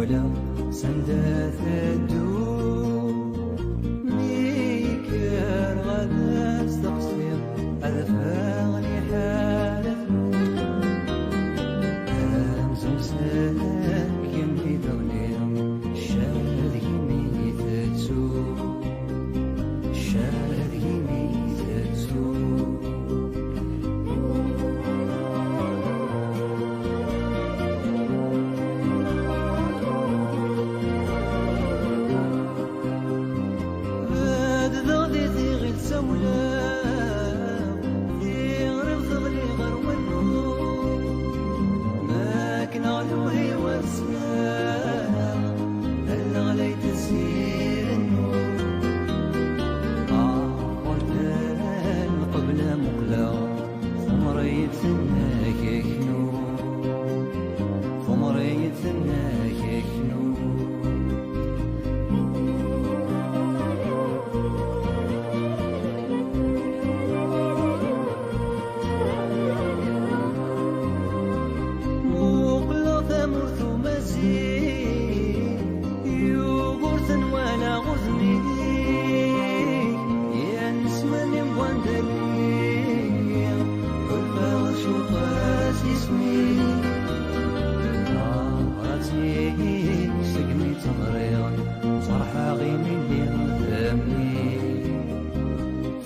ولا سندات الدور ميكر غدا استقصير أذفاغني حالة أمزم ساك يمي تغنير شاد يمي تتسو شاد يمي تتسو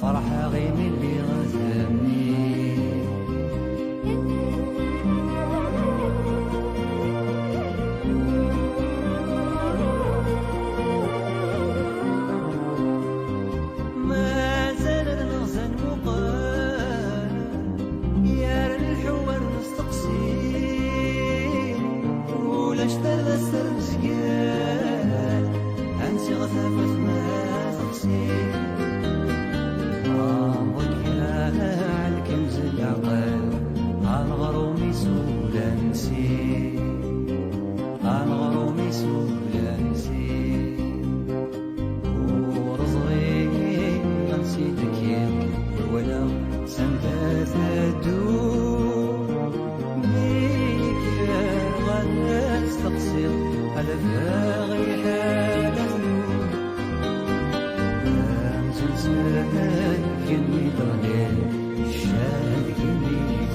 فرحة غير من اللي غزمني ما زال الغزن مقال يا الحوار مستقسين ولا اشترى السرمسيان انسي غثافة ما تقسين الكنز العقل الغرومي سولانسي الغرومي سولانسي ورزقي نسيتك ولا سندات الدور بيك غدا تستقصر على باغي حالة زلزال يمي ضليل شاد يمي